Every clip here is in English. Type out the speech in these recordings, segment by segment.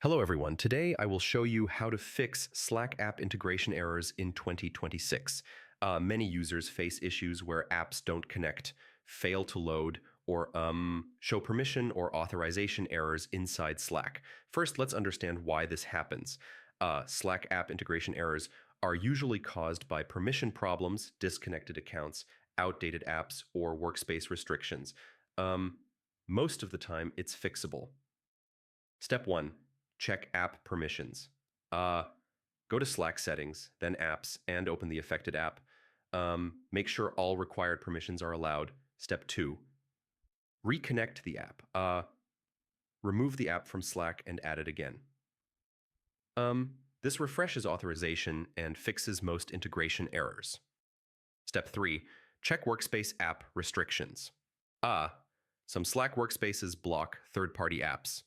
Hello everyone. Today I will show you how to fix Slack app integration errors in 2026. Many users face issues where apps don't connect, fail to load, or show permission or authorization errors inside Slack. First, let's understand why this happens. Slack app integration errors are usually caused by permission problems, disconnected accounts, outdated apps, or workspace restrictions. Um, Most of the time, it's fixable. Step 1. Check app permissions. Go to Slack settings, then apps, and open the affected app. Make sure all required permissions are allowed. Step 2. Reconnect the app. Remove the app from Slack and add it again. This refreshes authorization and fixes most integration errors. Step 3. Check Workspace app restrictions. Some Slack workspaces block third-party apps.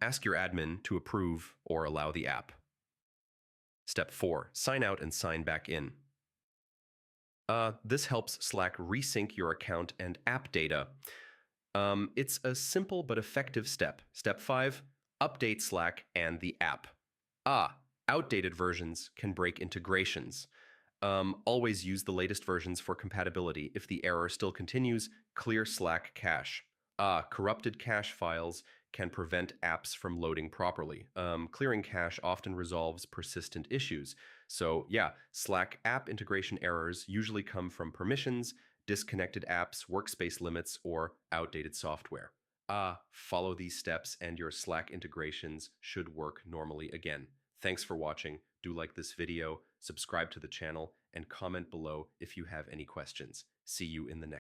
Ask your admin to approve or allow the app. Step 4. Sign out and sign back in. This helps Slack resync your account and app data. It's a simple but effective step. Step 5. Update Slack and the app. Outdated versions can break integrations. Always use the latest versions for compatibility. If the error still continues, clear Slack cache. Corrupted cache files can prevent apps from loading properly. Clearing cache often resolves persistent issues. So yeah, Slack app integration errors usually come from permissions, disconnected apps, workspace limits, or outdated software. Follow these steps and your Slack integrations should work normally again. Thanks for watching. Do like this video, subscribe to the channel, and comment below if you have any questions. See you in the next.